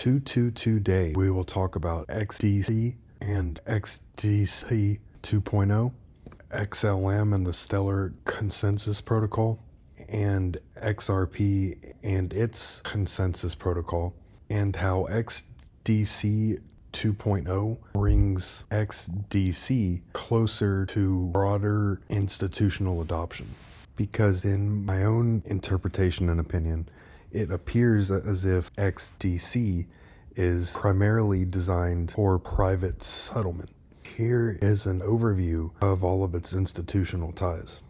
Today, we will talk about XDC and XDC 2.0, XLM and the Stellar Consensus Protocol, and XRP and its consensus protocol, and how XDC 2.0 brings XDC closer to broader institutional adoption. Because in my own interpretation and opinion, it appears as if XDC is primarily designed for private settlement. Here is an overview of all of its institutional ties.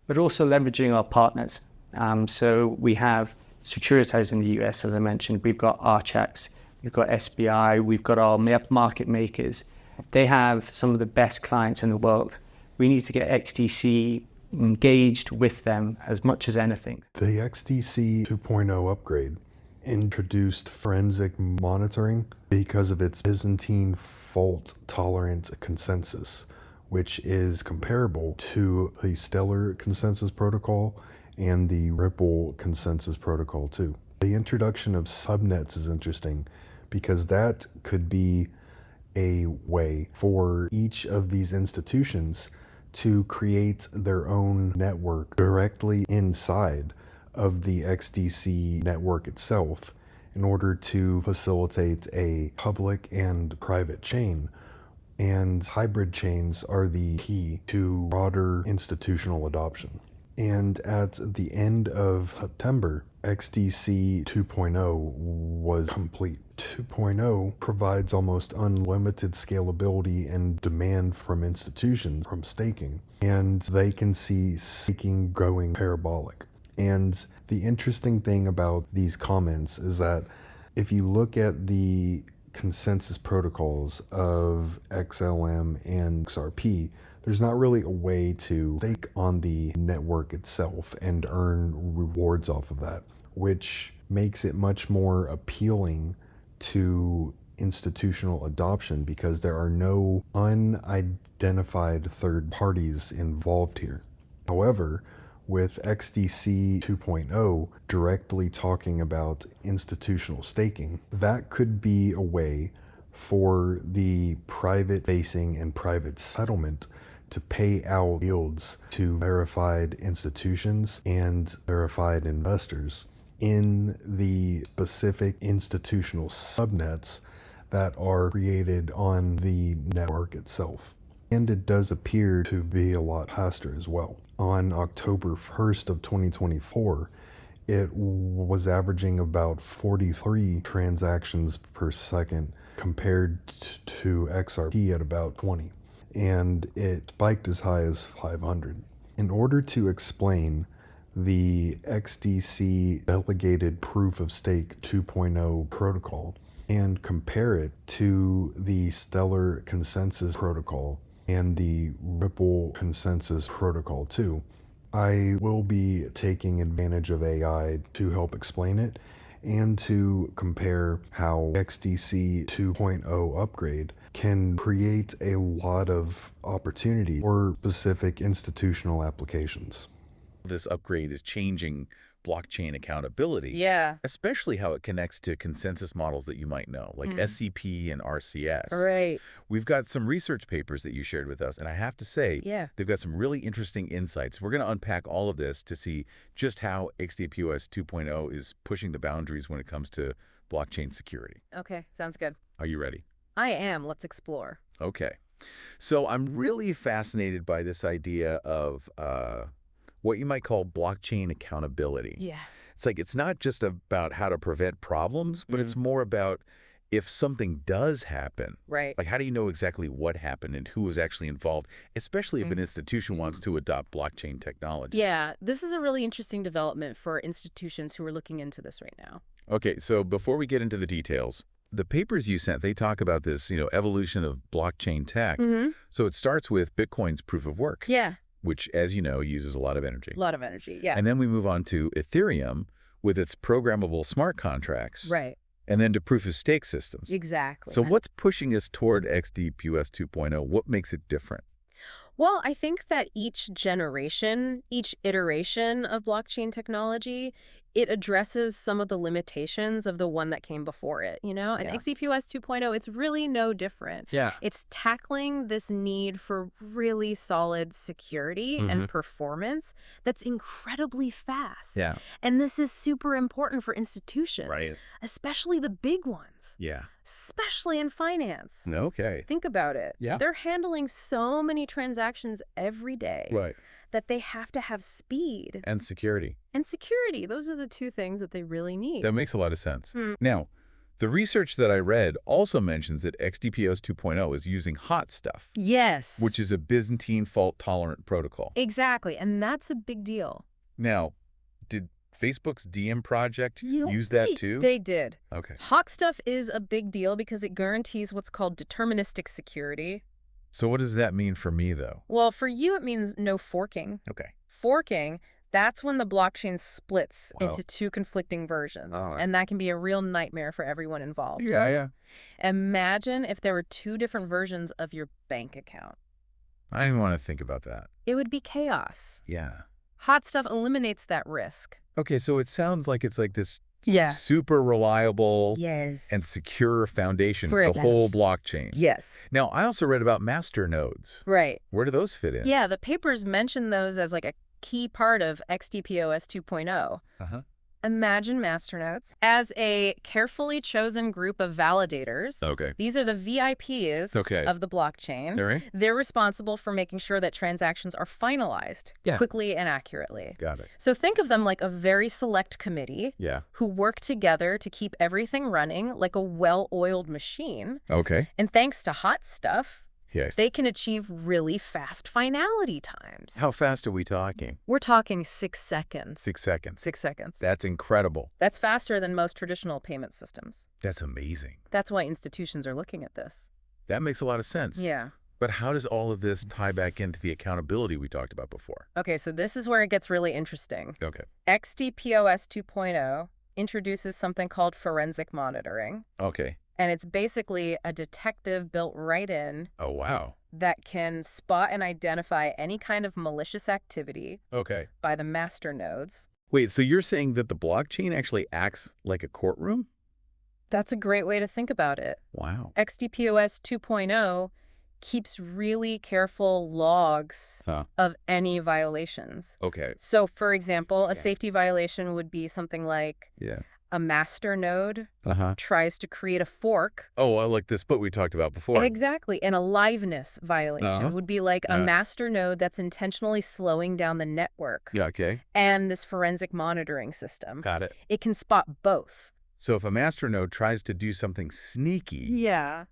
But also leveraging our partners. So we have Securitize in the US, as I mentioned. We've got Archax, we've got SBI, we've got our market makers. They have some of the best clients in the world. We need to get XDC engaged with them as much as anything. The XDC 2.0 upgrade introduced forensic monitoring because of its Byzantine fault-tolerant consensus, which is comparable to the Stellar Consensus Protocol and the Ripple Consensus Protocol too. The introduction of subnets is interesting because that could be a way for each of these institutions to create their own network directly inside of the XDC network itself in order to facilitate a public and private chain. And hybrid chains are the key to broader institutional adoption. And at the end of September, XDC 2.0 was complete. 2.0 provides almost unlimited scalability and demand from institutions from staking, and they can see staking going parabolic. And the interesting thing about these comments is that if you look at the consensus protocols of XLM and XRP, there's not really a way to stake on the network itself and earn rewards off of that, which makes it much more appealing to institutional adoption because there are no unidentified third parties involved here. However, with XDC 2.0 directly talking about institutional staking, that could be a way for the private facing and private settlement to pay out yields to verified institutions and verified investors in the specific institutional subnets that are created on the network itself. And it does appear to be a lot faster as well. On October 1st of 2024, it was averaging about 43 transactions per second compared to XRP at about 20. And it spiked as high as 500. In order to explain the XDC Delegated Proof of Stake 2.0 protocol and compare it to the Stellar Consensus Protocol and the Ripple Consensus Protocol too, I will be taking advantage of AI to help explain it and to compare how XDC 2.0 upgrade can create a lot of opportunity for specific institutional applications. This upgrade is changing blockchain accountability. Yeah. Especially how it connects to consensus models that you might know, like SCP and RCS. Right. We've got some research papers that you shared with us, and I have to say, they've got some really interesting insights. We're going to unpack all of this to see just how XDPOS 2.0 is pushing the boundaries when it comes to blockchain security. Okay, sounds good. Are you ready? I am. Let's explore. Okay. So I'm really fascinated by this idea of what you might call blockchain accountability. Yeah. It's like, it's not just about how to prevent problems, but it's more about if something does happen. Right. Like, how do you know exactly what happened and who was actually involved, especially if an institution wants to adopt blockchain technology? Yeah, this is a really interesting development for institutions who are looking into this right now. Okay, so before we get into the details, the papers you sent, they talk about this, evolution of blockchain tech. So it starts with Bitcoin's proof of work. Yeah. Which, as you know, uses a lot of energy. A lot of energy, yeah. And then we move on to Ethereum with its programmable smart contracts. Right. And then to proof of stake systems. Exactly. So what's pushing us toward XDPOS 2.0? What makes it different? Well, I think that each generation, each iteration of blockchain technology it addresses some of the limitations of the one that came before it, you know? And XDPoS 2.0, it's really no different. Yeah. It's tackling this need for really solid security and performance that's incredibly fast. Yeah. And this is super important for institutions, Right. especially the big ones, Yeah. especially in finance. Okay. Think about it. Yeah. They're handling so many transactions every day Right. that they have to have speed And security. and security. Those are the two things that they really need. That makes a lot of sense. Now, the research that I read also mentions that XDPoS 2.0 is using hot stuff, Yes. which is a Byzantine fault-tolerant protocol. Exactly. And that's a big deal. Now, did Facebook's DM project use that too? They did. Okay. Hot stuff is a big deal because it guarantees what's called deterministic security. So what does that mean for me, though? Well, for you, it means no forking. Okay. Forking, that's when the blockchain splits Wow. into two conflicting versions. Oh. And that can be a real nightmare for everyone involved. Yeah. Imagine if there were two different versions of your bank account. I don't even want to think about that. It would be chaos. Yeah. Hot stuff eliminates that risk. Okay, so it sounds like it's like this Yeah. super reliable Yes. and secure foundation For for it. the whole blockchain. Yes. Now, I also read about master nodes. Right. Where do those fit in? Yeah, the papers mention those as like a key part of XDPoS 2.0. Uh-huh. Imagine masternodes as a carefully chosen group of validators. Okay. These are the VIPs Okay. of the blockchain. All right. They're responsible for making sure that transactions are finalized quickly and accurately. Got it. So think of them like a very select committee Yeah. who work together to keep everything running like a well-oiled machine. Okay. And thanks to hot stuff, Yes. they can achieve really fast finality times. How fast are we talking? We're talking 6 seconds. 6 seconds. 6 seconds. That's incredible. That's faster than most traditional payment systems. That's amazing. That's why institutions are looking at this. That makes a lot of sense. Yeah. But how does all of this tie back into the accountability we talked about before? Okay, so this is where it gets really interesting. Okay. XDPoS 2.0 introduces something called forensic monitoring. Okay. And it's basically a detective built right in Oh, wow. that can spot and identify any kind of malicious activity Okay. by the master nodes. Wait, so you're saying that the blockchain actually acts like a courtroom? That's a great way to think about it. Wow. XDPoS 2.0 keeps really careful logs of any violations. Okay. So, for example, a safety violation would be something like Yeah. a master node Uh-huh. tries to create a fork. Oh, well, like the split we talked about before. Exactly. And a liveness violation would be like a master node that's intentionally slowing down the network. Yeah, okay. And this forensic monitoring system. Got it. It can spot both. So if a master node tries to do something sneaky, Yeah.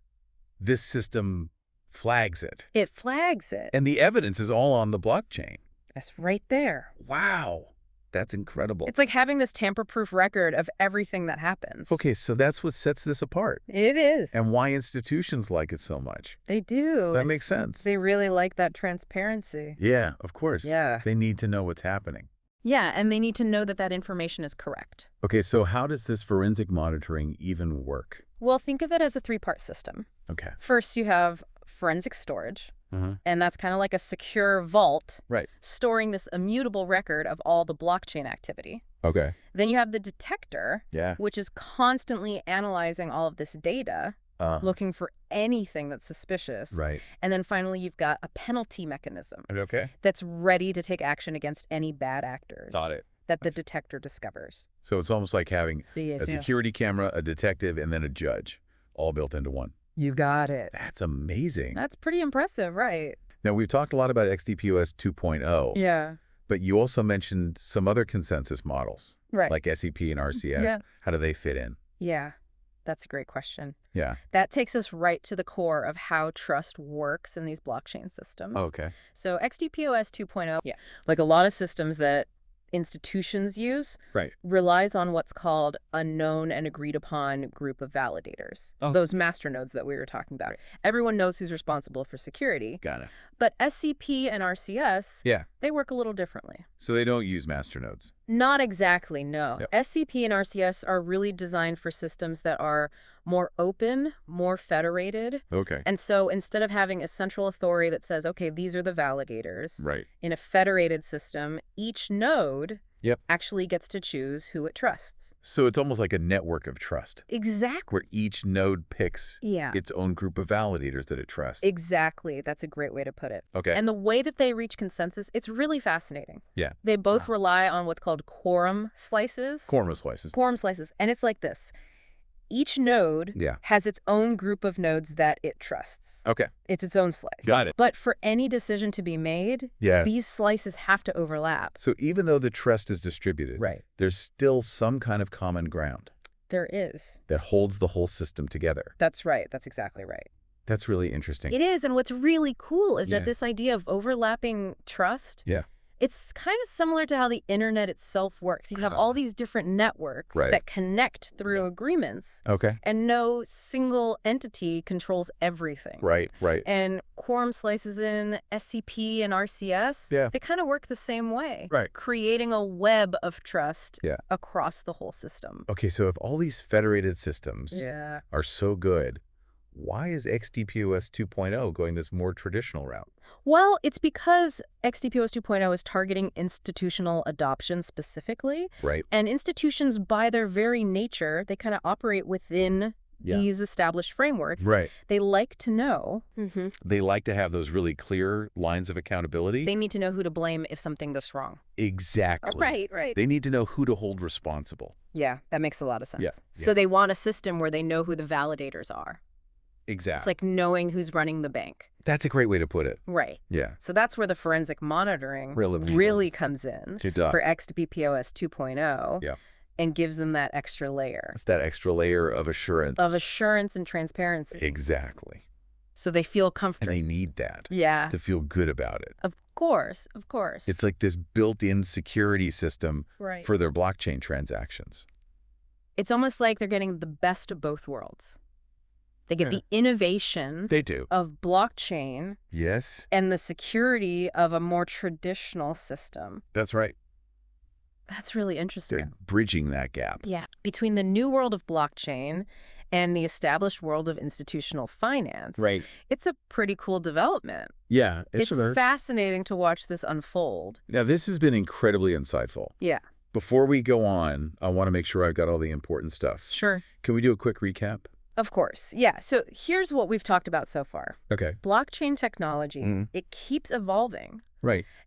this system flags it. It flags it. And the evidence is all on the blockchain. That's right there. Wow. That's incredible. It's like having this tamper-proof record of everything that happens. Okay, so that's what sets this apart. It is. And why institutions like it so much. They do. That makes sense. They really like that transparency. Yeah, of course. Yeah. They need to know what's happening. Yeah, and they need to know that that information is correct. Okay, so how does this forensic monitoring even work? Well, think of it as a three-part system. Okay. First, you have forensic storage, Uh-huh. and that's kind of like a secure vault Right. storing this immutable record of all the blockchain activity. Okay. Then you have the detector, Yeah. which is constantly analyzing all of this data, looking for anything that's suspicious. Right. And then finally, you've got a penalty mechanism Okay. that's ready to take action against any bad actors Got it. that the detector discovers. So it's almost like having Yes, a security camera, a detective, and then a judge, all built into one. You got it. That's amazing. That's pretty impressive, right? Now, we've talked a lot about XDPoS 2.0, Yeah. but you also mentioned some other consensus models, Right. like SCP and RCS. Yeah. How do they fit in? Yeah. That's a great question. Yeah. That takes us right to the core of how trust works in these blockchain systems. Okay. So XDPoS 2.0, like a lot of systems that institutions use, Right. relies on what's called a known and agreed upon group of validators, those master nodes that we were talking about. Right. Everyone knows who's responsible for security. Got it. But SCP and RCS, Yeah. they work a little differently. So they don't use master nodes. Not exactly, no. Yep. SCP and RCS are really designed for systems that are more open, more federated. Okay. And so instead of having a central authority that says, okay, these are the validators, Right. in a federated system, each node actually gets to choose who it trusts. So it's almost like a network of trust. Exactly. Where each node picks Yeah. its own group of validators that it trusts. Exactly. That's a great way to put it. Okay. And the way that they reach consensus, it's really fascinating. Yeah. They both rely on what's called quorum slices. Quorum slices. Quorum slices. And it's like this. Each node has its own group of nodes that it trusts. Okay. It's its own slice. Got it. But for any decision to be made, these slices have to overlap. So even though the trust is distributed, there's still some kind of common ground. There is. That holds the whole system together. That's right. That's exactly right. That's really interesting. It is. And what's really cool is that this idea of overlapping trust, it's kind of similar to how the internet itself works. You have all these different networks that connect through agreements. Okay. And no single entity controls everything. Right. And quorum slices in SCP and RCS, they kind of work the same way. Creating a web of trust across the whole system. Okay, so if all these federated systems are so good, why is XDPoS 2.0 going this more traditional route? Well, it's because XDPoS 2.0 is targeting institutional adoption specifically. And institutions, by their very nature, they kind of operate within these established frameworks. They like to know. They like to have those really clear lines of accountability. They need to know who to blame if something goes wrong. Exactly. Right. They need to know who to hold responsible. Yeah, that makes a lot of sense. So they want a system where they know who the validators are. Exactly. It's like knowing who's running the bank. That's a great way to put it. Right. Yeah. So that's where the forensic monitoring really comes in for XDPoS 2.0 and gives them that extra layer. It's that extra layer of assurance. Of assurance and transparency. Exactly. So they feel comfortable. And they need that. Yeah. To feel good about it. Of course. It's like this built-in security system for their blockchain transactions. It's almost like they're getting the best of both worlds. They get the innovation of blockchain. Yes. And the security of a more traditional system. That's right. That's really interesting. They're bridging that gap. Yeah. Between the new world of blockchain and the established world of institutional finance. It's a pretty cool development. Yeah. It's fascinating to watch this unfold. Now, this has been incredibly insightful. Yeah. Before we go on, I want to make sure I've got all the important stuff. Sure. Can we do a quick recap? Of course. Yeah. So here's what we've talked about so far. Okay. Blockchain technology, it keeps evolving.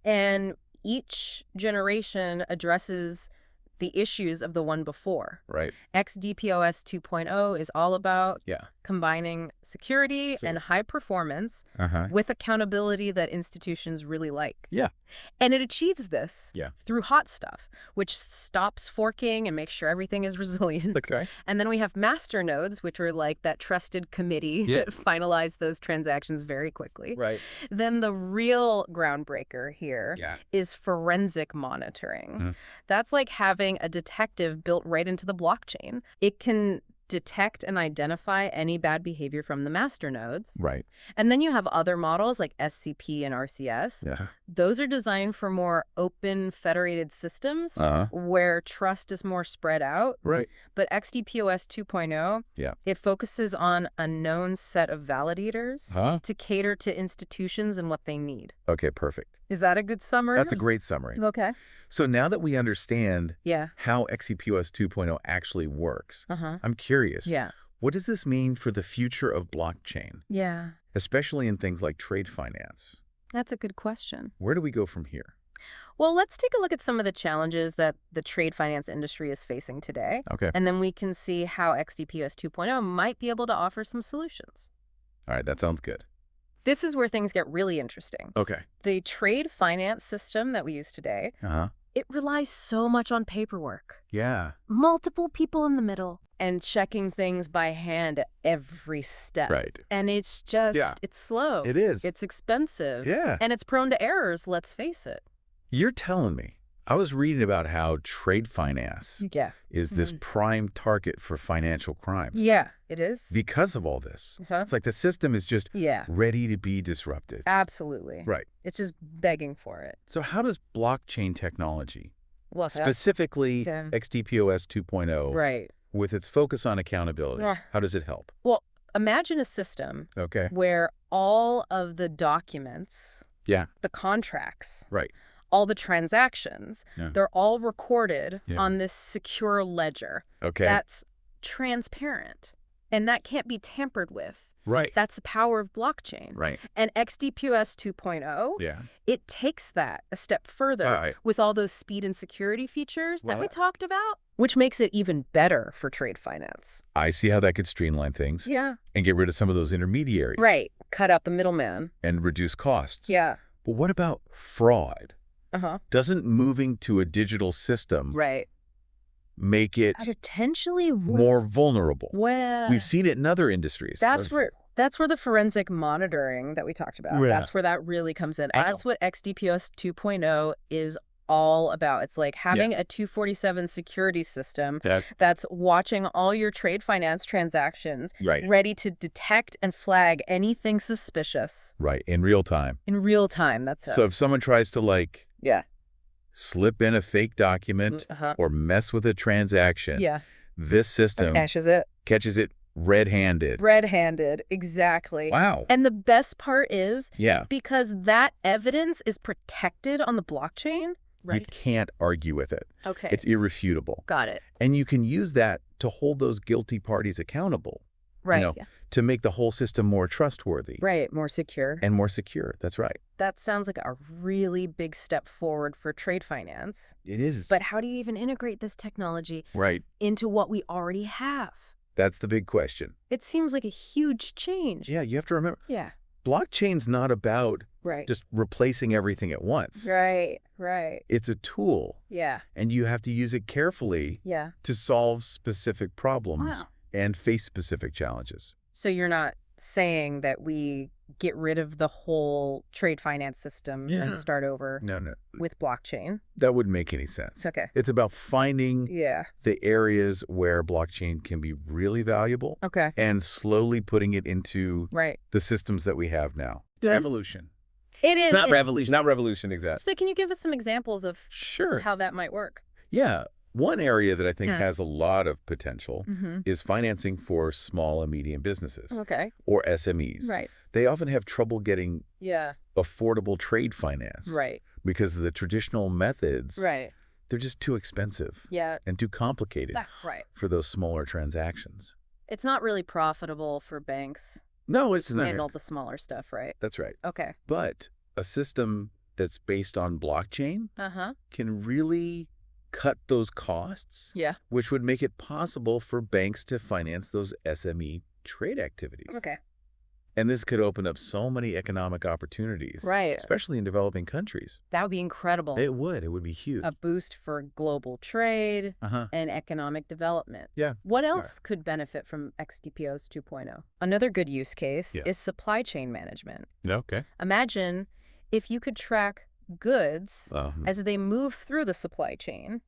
And each generation addresses the issues of the one before. XDPoS 2.0 is all about combining security and high performance with accountability that institutions really like. And it achieves this through hot stuff, which stops forking and makes sure everything is resilient. And then we have master nodes, which are like that trusted committee that finalize those transactions very quickly. Then the real groundbreaker here is forensic monitoring. That's like having a detective built right into the blockchain. It can detect and identify any bad behavior from the master nodes. And then you have other models like SCP and RCS. Those are designed for more open federated systems where trust is more spread out. But XDPoS 2.0, it focuses on a known set of validators to cater to institutions and what they need. Okay, perfect. Is that a good summary? That's a great summary. Okay. So now that we understand how XDPoS 2.0 actually works, I'm curious. What does this mean for the future of blockchain? Especially in things like trade finance. That's a good question. Where do we go from here? Well, let's take a look at some of the challenges that the trade finance industry is facing today. And then we can see how XDPoS 2.0 might be able to offer some solutions. All right, that sounds good. This is where things get really interesting. Okay. The trade finance system that we use today, it relies so much on paperwork. Multiple people in the middle and checking things by hand at every step. And it's just, it's slow. It is. It's expensive. And it's prone to errors, let's face it. You're telling me. I was reading about how trade finance is this prime target for financial crimes. It is. Because of all this. It's like the system is just ready to be disrupted. Absolutely. It's just begging for it. So how does blockchain technology, specifically XDPoS 2.0, with its focus on accountability, how does it help? Well, imagine a system where all of the documents, the contracts, all the transactions, they're all recorded on this secure ledger. Okay. That's transparent, and that can't be tampered with. Right. That's the power of blockchain. Right. And XDPoS 2.0, it takes that a step further with all those speed and security features that we talked about, which makes it even better for trade finance. I see how that could streamline things. Yeah. And get rid of some of those intermediaries. Right. Cut out the middleman. And reduce costs. Yeah. But what about fraud? Uh-huh. Doesn't moving to a digital system make it potentially more vulnerable? Well, we've seen it in other industries. That's where the forensic monitoring that we talked about, that's where that really comes in. That's what XDPoS 2.0 is all about. It's like having a 247 security system that's watching all your trade finance transactions, ready to detect and flag anything suspicious. Right, in real time. In real time, that's it. So if someone tries to slip in a fake document or mess with a transaction, this system catches it red-handed. Red-handed, exactly. Wow. And the best part is because that evidence is protected on the blockchain, you can't argue with it. Okay. It's irrefutable. Got it. And you can use that to hold those guilty parties accountable. Right. To make the whole system more trustworthy. Right, more secure. And more secure, that's right. That sounds like a really big step forward for trade finance. It is. But how do you even integrate this technology into what we already have? That's the big question. It seems like a huge change. Yeah, you have to remember. Yeah. Blockchain's not about just replacing everything at once. Right, right. It's a tool. Yeah. And you have to use it carefully to solve specific problems and face specific challenges. So you're not saying that we get rid of the whole trade finance system and start over with blockchain? That wouldn't make any sense. Okay. It's about finding the areas where blockchain can be really valuable and slowly putting it into the systems that we have now. It's evolution. It is. Not revolution. Not revolution, exactly. So can you give us some examples of how that might work? Yeah. One area that I think has a lot of potential is financing for small and medium businesses or SMEs. Right. They often have trouble getting affordable trade finance because the traditional methods, they're just too expensive and too complicated for those smaller transactions. It's not really profitable for banks. No, it's not. Handle the smaller stuff, right? That's right. Okay. But a system that's based on blockchain can really cut those costs, which would make it possible for banks to finance those SME trade activities. Okay. And this could open up so many economic opportunities, especially in developing countries. That would be incredible. It would. It would be huge. A boost for global trade and economic development. Yeah. What else could benefit from XDPoS 2.0? Another good use case is supply chain management. Okay. Imagine if you could track goods as they move through the supply chain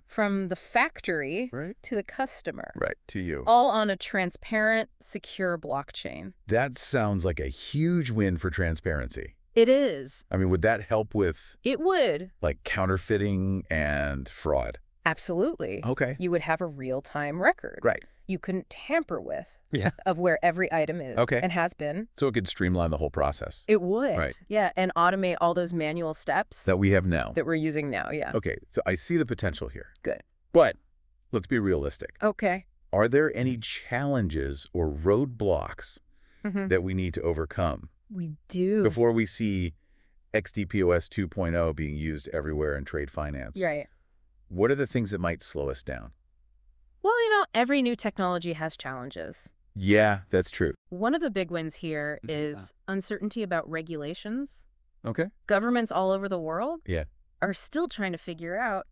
from the factory to the customer. Right, to you. All on a transparent, secure blockchain. That sounds like a huge win for transparency. It is. I mean, would that help with... It would. Like counterfeiting and fraud? Absolutely. Okay. You would have a real-time record. Right. You couldn't tamper with of where every item is and has been. So it could streamline the whole process. It would. Right. Yeah, and automate all those manual steps. That we have now. That we're using now, Okay, so I see the potential here. Good. But let's be realistic. Okay. Are there any challenges or roadblocks that we need to overcome? We do. Before we see XDPoS 2.0 being used everywhere in trade finance. Right. What are the things that might slow us down? Well, every new technology has challenges. Yeah, that's true. One of the big wins here is uncertainty about regulations. Okay. Governments all over the world are still trying to figure out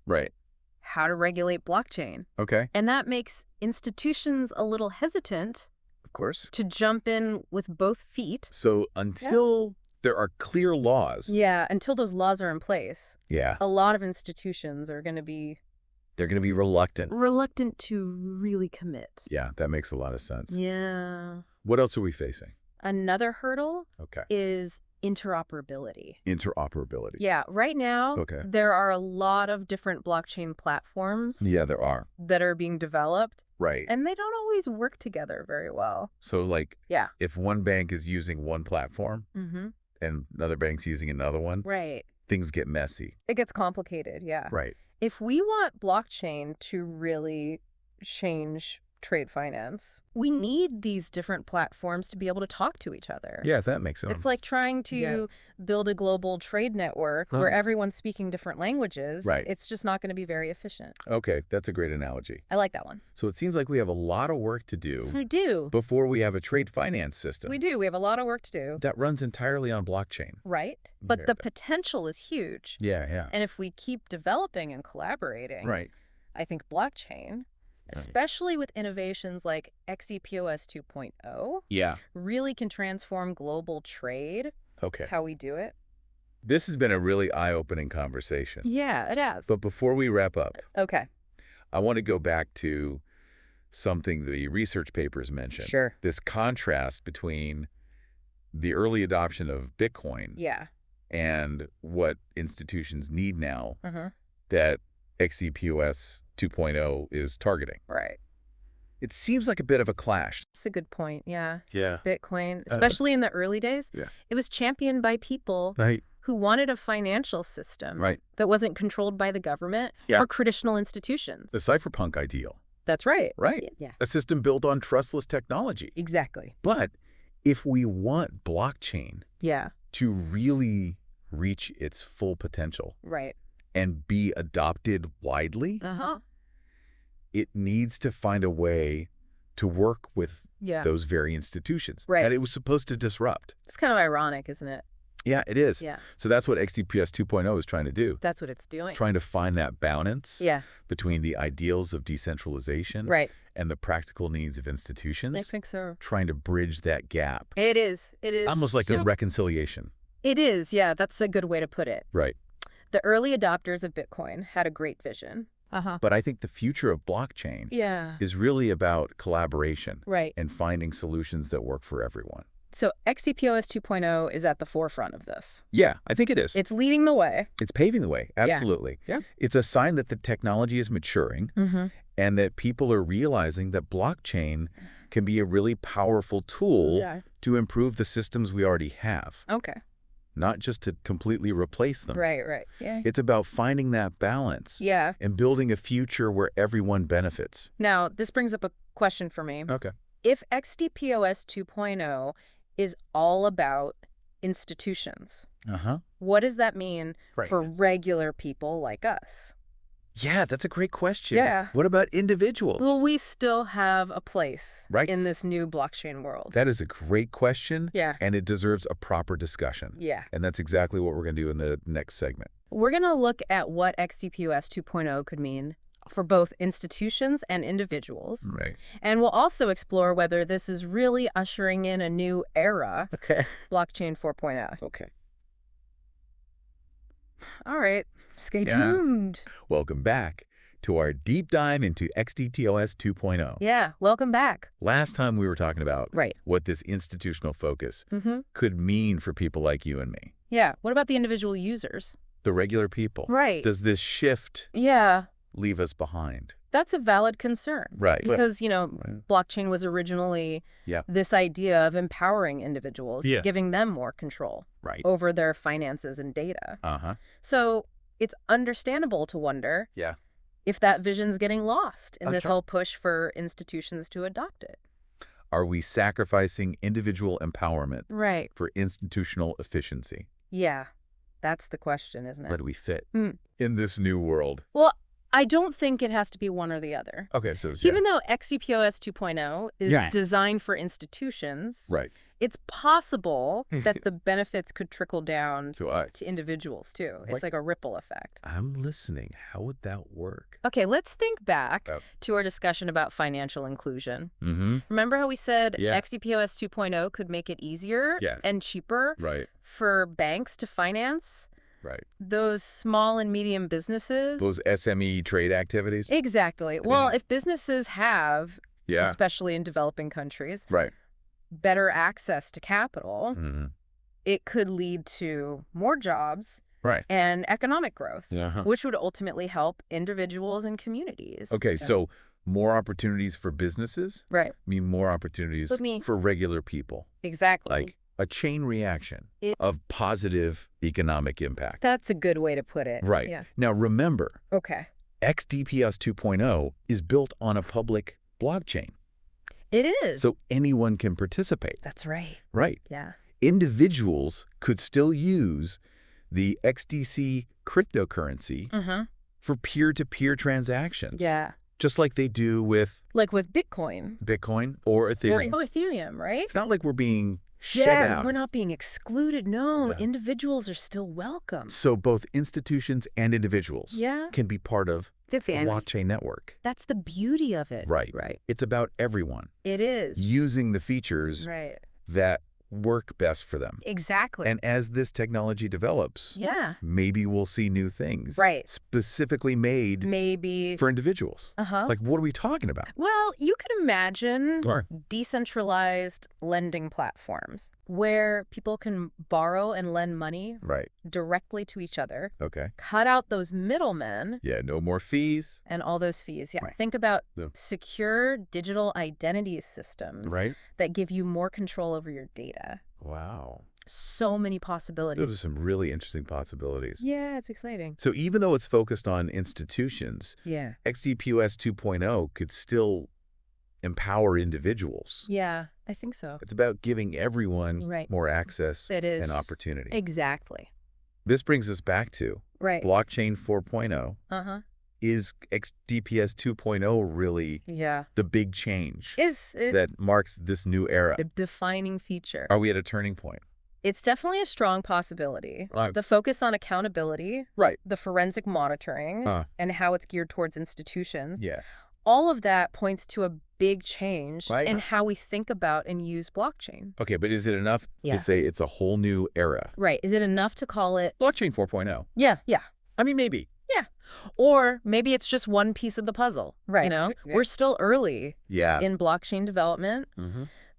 how to regulate blockchain. Okay. And that makes institutions a little hesitant, of course, to jump in with both feet. So until there are clear laws. Yeah, until those laws are in place. Yeah. A lot of institutions are going to be... They're going to be reluctant. Reluctant to really commit. Yeah, that makes a lot of sense. Yeah. What else are we facing? Another hurdle is interoperability. Interoperability. Yeah, right now, there are a lot of different blockchain platforms. Yeah, there are. That are being developed. Right. And they don't always work together very well. So, like, if one bank is using one platform and another bank's using another one, things get messy. It gets complicated, yeah. Right. If we want blockchain to really change trade finance, we need these different platforms to be able to talk to each other. Yeah, that makes sense. It's like trying to build a global trade network where everyone's speaking different languages. Right. It's just not going to be very efficient. Okay, that's a great analogy. I like that one. So it seems like we have a lot of work to do. We do. Before we have a trade finance system. We do. We have a lot of work to do. That runs entirely on blockchain. Right. But the potential is huge. Yeah, yeah. And if we keep developing and collaborating, I think blockchain, especially with innovations like XDPoS 2.0, really can transform global trade. Okay. How we do it. This has been a really eye-opening conversation. Yeah, it has. But before we wrap up, okay, I want to go back to something the research papers mentioned. Sure. This contrast between the early adoption of Bitcoin and what institutions need now that XDPoS 2.0 is targeting. Right. It seems like a bit of a clash. That's a good point, yeah. Yeah. Bitcoin, especially in the early days, it was championed by people who wanted a financial system that wasn't controlled by the government or traditional institutions. The cypherpunk ideal. That's right. Right. Yeah. A system built on trustless technology. Exactly. But if we want blockchain to really reach its full potential and be adopted widely, it needs to find a way to work with those very institutions that it was supposed to disrupt. It's kind of ironic, isn't it? Yeah, it is. Yeah. So that's what XDPoS 2.0 is trying to do. That's what it's doing. Trying to find that balance between the ideals of decentralization and the practical needs of institutions. I think so. Trying to bridge that gap. It is. It is. Almost like a reconciliation. It is. Yeah, that's a good way to put it. Right. The early adopters of Bitcoin had a great vision. But I think the future of blockchain is really about collaboration and finding solutions that work for everyone. So XDPoS 2.0 is at the forefront of this. Yeah, I think it is. It's leading the way. It's paving the way. Absolutely. Yeah. It's a sign that the technology is maturing and that people are realizing that blockchain can be a really powerful tool to improve the systems we already have. Okay. Not just to completely replace them. Right. Yeah. It's about finding that balance. Yeah. And building a future where everyone benefits. Now, this brings up a question for me. Okay. If XDPoS 2.0 is all about institutions, what does that mean for regular people like us? Yeah, that's a great question. Yeah. What about individuals? Will we still have a place in this new blockchain world? That is a great question. Yeah. And it deserves a proper discussion. Yeah. And that's exactly what we're going to do in the next segment. We're going to look at what XDPoS 2.0 could mean for both institutions and individuals. Right. And we'll also explore whether this is really ushering in a new era. Okay. Blockchain 4.0. Okay. All right. Stay tuned. Welcome back to our deep dive into XDPoS 2.0. Yeah, welcome back. Last time we were talking about what this institutional focus could mean for people like you and me. Yeah, what about the individual users? The regular people. Right. Does this shift leave us behind? That's a valid concern. Right. Because, blockchain was originally this idea of empowering individuals, giving them more control over their finances and data. So it's understandable to wonder if that vision's getting lost in this whole push for institutions to adopt it. Are we sacrificing individual empowerment for institutional efficiency? Yeah, that's the question, isn't it? Where do we fit in this new world? Well, I don't think it has to be one or the other. Okay, so even though XDPoS 2.0 is designed for institutions, it's possible that the benefits could trickle down to individuals too. It's like a ripple effect. I'm listening. How would that work? Okay, let's think back to our discussion about financial inclusion. Remember how we said XDPoS 2.0 could make it easier and cheaper for banks to finance those small and medium businesses? Those SME trade activities? Exactly. Well, if businesses have, especially in developing countries, better access to capital, it could lead to more jobs and economic growth, which would ultimately help individuals and communities. Okay, so more opportunities for businesses mean more opportunities for regular people. Exactly. a chain reaction of positive economic impact. That's a good way to put it. Right. Yeah. Now, remember, Okay. XDPoS 2.0 is built on a public blockchain. It is. So anyone can participate. That's right. Right. Yeah. Individuals could still use the XDC cryptocurrency for peer-to-peer transactions. Yeah. Just like they do with... Like with Bitcoin. Bitcoin or Ethereum. Or Ethereum, right? It's not like we're being shut out. We're not being excluded. No, individuals are still welcome. So both institutions and individuals can be part of the blockchain network. That's the beauty of it. Right. Right. It's about everyone. It is. Using the features that work best for them. Exactly. And as this technology develops, maybe we'll see new things. Right. Specifically made for individuals. Like, what are we talking about? Well, you could imagine decentralized lending platforms where people can borrow and lend money directly to each other. Okay. Cut out those middlemen. Yeah, no more fees. And all those fees. Yeah. Think about secure digital identity systems that give you more control over your data. Wow. So many possibilities. Those are some really interesting possibilities. Yeah, it's exciting. So even though it's focused on institutions, XDPoS 2.0 could still empower individuals. Yeah, I think so. It's about giving everyone more access and opportunity. Exactly. This brings us back to blockchain 4.0. Is XDPoS 2.0 really the big change that marks this new era? The defining feature. Are we at a turning point? It's definitely a strong possibility. The focus on accountability, the forensic monitoring, and how it's geared towards institutions. All of that points to a big change in how we think about and use blockchain. Okay, but is it enough to say it's a whole new era? Right. Is it enough to call it blockchain 4.0? Yeah. I mean, maybe. Yeah. Or maybe it's just one piece of the puzzle. Right. You know, we're still early in blockchain development.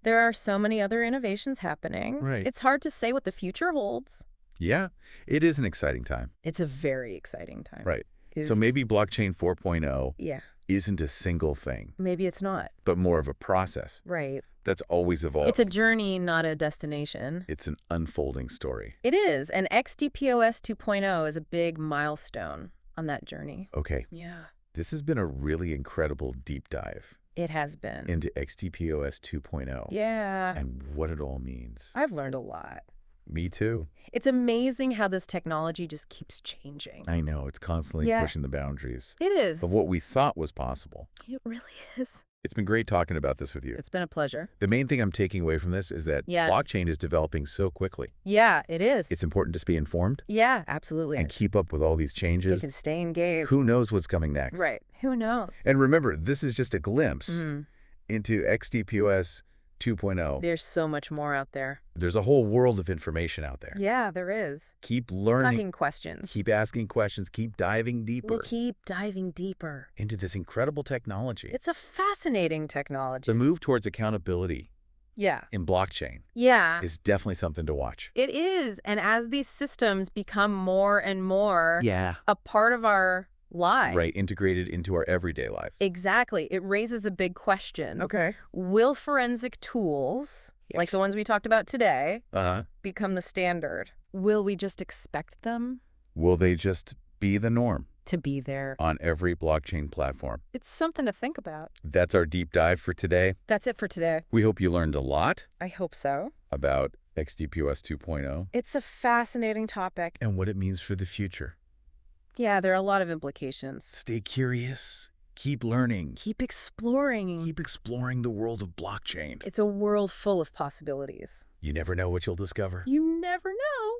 There are so many other innovations happening. It's hard to say what the future holds. Yeah, it is an exciting time. It's a very exciting time. Right. So maybe blockchain 4.0 isn't a single thing. Maybe it's not. But more of a process. Right. That's always evolving. It's a journey, not a destination. It's an unfolding story. It is. And XDPoS 2.0 is a big milestone on that journey. Okay. Yeah. This has been a really incredible deep dive. It has been. Into XDPoS 2.0. Yeah. And what it all means. I've learned a lot. Me too. It's amazing how this technology just keeps changing. I know. It's constantly pushing the boundaries. It is. Of what we thought was possible. It really is. It's been great talking about this with you. It's been a pleasure. The main thing I'm taking away from this is that blockchain is developing so quickly. Yeah, it is. It's important to be informed. Yeah, absolutely. And keep up with all these changes. You can stay engaged. Who knows what's coming next? Right. Who knows? And remember, this is just a glimpse into XDPoS 2.0. There's so much more out there. There's a whole world of information out there. Yeah, there is. Keep learning. Asking questions. Keep asking questions. Keep diving deeper. We'll keep diving deeper. Into this incredible technology. It's a fascinating technology. The move towards accountability in blockchain is definitely something to watch. It is. And as these systems become more and more a part of our lives. Right, integrated into our everyday life. Exactly. It raises a big question. Okay. Will forensic tools, like the ones we talked about today, become the standard? Will we just expect them? Will they just be the norm? To be there. On every blockchain platform. It's something to think about. That's our deep dive for today. That's it for today. We hope you learned a lot. I hope so. About XDPoS 2.0. It's a fascinating topic. And what it means for the future. Yeah, there are a lot of implications. Stay curious. Keep learning. Keep exploring. Keep exploring the world of blockchain. It's a world full of possibilities. You never know what you'll discover. You never know.